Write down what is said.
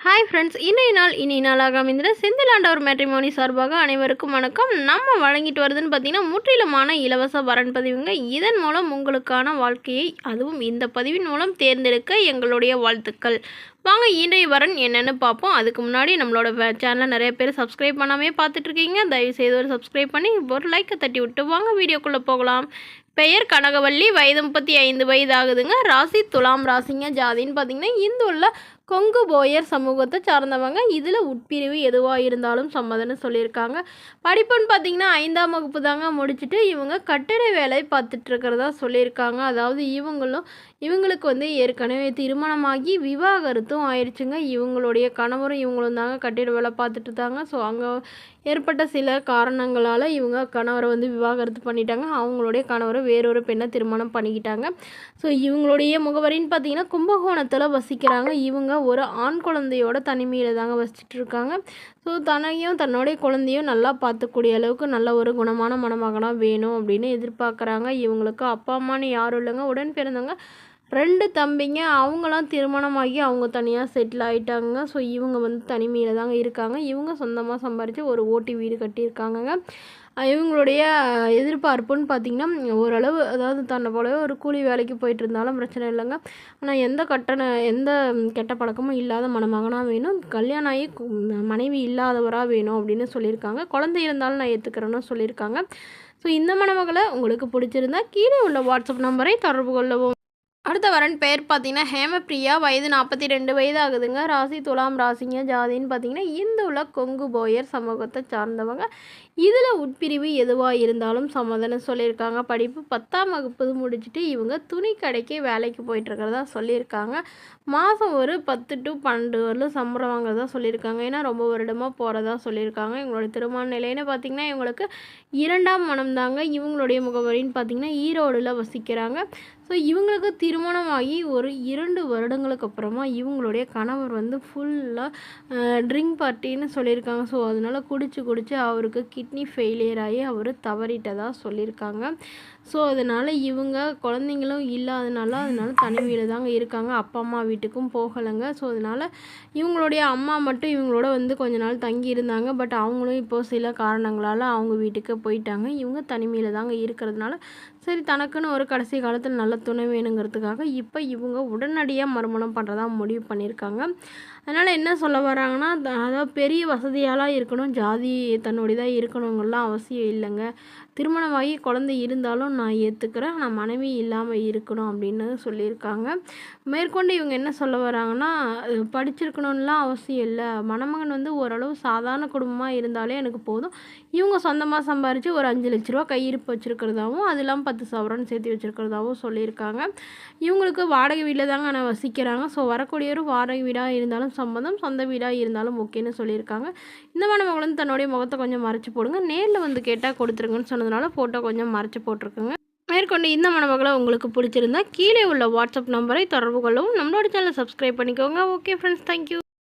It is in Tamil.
ஹாய் ஃப்ரெண்ட்ஸ், இன்றைய நாளாக அமைந்திட செந்தில் ஆண்டவர் மேட்ரிமோனி சார்பாக அனைவருக்கும் வணக்கம். நம்ம வழங்கிட்டு வருதுன்னு பார்த்தீங்கன்னா முற்றிலுமான இலவச வரன் பதிவுங்க. இதன் மூலம் உங்களுக்கான வாழ்க்கையை, அதுவும் இந்த பதிவின் மூலம் தேர்ந்தெடுக்க எங்களுடைய வாழ்த்துக்கள். வாங்க இன்றைய வரன் என்னென்னு பார்ப்போம். அதுக்கு முன்னாடி நம்மளோட சேனலை நிறைய பேர் சப்ஸ்கிரைப் பண்ணாமே பார்த்துட்ருக்கீங்க. தயவுசெய்து ஒரு சப்ஸ்கிரைப் பண்ணி ஒரு லைக்கை தட்டி விட்டு வாங்க வீடியோக்குள்ளே போகலாம். பெயர் கனகவள்ளி, வயது 35 வயது ஆகுதுங்க. ராசி துலாம் ராசிங்க. ஜாதின்னு பார்த்தீங்கன்னா இந்துள்ள கொங்கு போயர் சமூகத்தை சார்ந்தவங்க. இதில் உட்பிரிவு எதுவாக இருந்தாலும் சம்மதம்னு சொல்லியிருக்காங்க. படிப்புன்னு பார்த்தீங்கன்னா 5ஆம் வகுப்பு தாங்க முடிச்சுட்டு இவங்க கட்டிட வேலை பார்த்துட்ருக்கிறதா சொல்லியிருக்காங்க. அதாவது இவங்களுக்கு ஏற்கனவே திருமணமாகி விவாகரத்தும் ஆயிடுச்சுங்க. இவங்களுடைய கணவரும் இவங்களும் தாங்க கட்டிட வேலை பார்த்துட்டு தாங்க. ஸோ அங்கே ஏற்பட்ட சில காரணங்களால் இவங்க கணவரை விவாகரத்து பண்ணிட்டாங்க. அவங்களுடைய கணவரை வேறொரு பெண்ணை திருமணம் பண்ணிக்கிட்டாங்க. ஸோ இவங்களுடைய முகவரின்னு பார்த்தீங்கன்னா கும்பகோணத்தில் வசிக்கிறாங்க. இவங்க ஒரு ஆண் குழந்தையோட தனிமையில் தாங்க வசிச்சுட்டு இருக்காங்க. ஸோ தன்னையும் தன்னுடைய குழந்தையும் நல்லா பார்த்துக்கூடிய அளவுக்கு நல்ல ஒரு குணமான மணமகனாக வேணும் அப்படின்னு எதிர்பார்க்குறாங்க. இவங்களுக்கு அப்பா அம்மானு யாரும் இல்லைங்க. உடன் பிறந்தவங்க 2 தம்பிங்க. அவங்களாம் திருமணமாகி அவங்க தனியாக செட்டில் ஆகிட்டாங்க. ஸோ இவங்க தனிமையில் தாங்க இருக்காங்க. இவங்க சொந்தமாக சம்பாரித்து ஒரு ஓட்டி வீடு கட்டியிருக்காங்கங்க. இவங்களுடைய எதிர்பார்ப்புன்னு பார்த்திங்கன்னா ஓரளவு, அதாவது தன்னை போலவே ஒரு கூலி வேலைக்கு போயிட்டு இருந்தாலும் பிரச்சனை இல்லைங்க. ஆனால் எந்த கெட்ட பழக்கமும் இல்லாத மணமகனாக வேணும். கல்யாணம் ஆகி மனைவி இல்லாதவராக வேணும் அப்படின்னு சொல்லியிருக்காங்க. குழந்தை இருந்தாலும் நான் ஏற்றுக்கிறேன்னு சொல்லியிருக்காங்க. ஸோ இந்த மணமகளை உங்களுக்கு பிடிச்சிருந்தா கீழே உள்ள வாட்ஸ்அப் நம்பரை தொடர்பு கொள்ளவும். அடுத்த வரன் பெயர் பார்த்தீங்கன்னா ஹேமப்பிரியா, வயது 42 வயது ஆகுதுங்க. ராசி துலாம் ராசிங்க. ஜாதின்னு பார்த்தீங்கன்னா இந்துள்ள கொங்கு போயர் சமூகத்தை சார்ந்தவங்க. இதில் உட்பிரிவு எதுவாக இருந்தாலும் சம்மதம்னு சொல்லியிருக்காங்க. படிப்பு 10ஆம் வகுப்பு முடிச்சுட்டு இவங்க துணி கடைக்கு வேலைக்கு போயிட்டுருக்கிறதா சொல்லியிருக்காங்க. மாதம் ஒரு 10 to 12 வரலும் சம்பளம் வாங்குறதா சொல்லியிருக்காங்க. ஏன்னா ரொம்ப வருடமாக போகிறதா சொல்லியிருக்காங்க. இவங்களோட திருமண நிலைன்னு பார்த்திங்கன்னா இவங்களுக்கு 2ஆம் மனம் தாங்க. இவங்களுடைய முகவரின்னு பார்த்திங்கன்னா ஈரோடில் வசிக்கிறாங்க. ஸோ இவங்களுக்கு திருமணமாகி ஒரு 2 வருடங்களுக்கு அப்புறமா இவங்களுடைய கணவர் ஃபுல்லாக ட்ரிங்க் பார்ட்டின்னு சொல்லியிருக்காங்க. ஸோ அதனால் குடிச்சு அவருக்கு கிட்னி ஃபெயிலியர் ஆகி அவர் தவறிட்டதாக சொல்லியிருக்காங்க. ஸோ அதனால் இவங்க குழந்தைங்களும் இல்லாதனால தனிமையில் தாங்க இருக்காங்க. அப்பா அம்மா வீட்டுக்கும் போகலைங்க. ஸோ அதனால் இவங்களுடைய அம்மா மட்டும் இவங்களோட கொஞ்ச நாள் தங்கி இருந்தாங்க. பட் அவங்களும் இப்போது சில காரணங்களால் அவங்க வீட்டுக்கு போயிட்டாங்க. இவங்க தனிமையில் தாங்க இருக்கிறதுனால சரி, தனக்குன்னு ஒரு கடைசி காலத்தில் நல்ல துணை வேணுங்கிறதுக்காக இப்போ இவங்க உடனடியாக மறுமணம் பண்ணுறதா முடிவு பண்ணியிருக்காங்க. அதனால் என்ன சொல்ல வராங்கன்னா, அதாவது பெரிய வசதியாலாம் இருக்கணும், ஜாதி தன்னுடையதாக இருக்கணுங்கலாம் அவசியம் இல்லைங்க. திருமணமாகி குழந்தை இருந்தாலும் நான் ஏற்றுக்கிறேன், ஆனால் மனைவி இல்லாமல் இருக்கணும் அப்படின்னு சொல்லியிருக்காங்க. மேற்கொண்டு இவங்க என்ன சொல்ல வராங்கன்னா, படிச்சிருக்கணும்லாம் அவசியம் இல்லை, மணமகன் ஓரளவு சாதாரண குடும்பமாக இருந்தாலே எனக்கு போதும். இவங்க சொந்தமாக சம்பாரித்து ஒரு 5 லட்ச ரூபா கையிருப்பு வச்சுருக்கிறதாவும் அது இல்லாமல் 10 சவரன் சேர்த்து வச்சுருக்கிறதாவும் சொல்லியிருக்காங்க. இவங்களுக்கு வாடகை வீட்டில் தாங்க ஆனால் வசிக்கிறாங்க. ஸோ வரக்கூடியவர் வாடகை வீடாக இருந்தாலும் சம்மதம், சொந்த வீடாக இருந்தாலும் ஓகேன்னு சொல்லியிருக்காங்க. இந்த மணமகள் தன்னுடைய முகத்தை கொஞ்சம் மறைச்சி போடுங்க, நேரில் கேட்டால் கொடுத்துருங்கன்னு சொன்னதுனால ஃபோட்டோ கொஞ்சம் மறைச்சி போட்டிருக்குங்க. மேற்கொண்டு இந்த மணமகளை உங்களுக்கு பிடிச்சிருந்தா கீழே உள்ள வாட்ஸ்அப் நம்பரை தொடர்பு கொள்ளவும். நம்மளோட சேனலை சப்ஸ்கிரைப் பண்ணிக்கோங்க. Okay friends, thank you.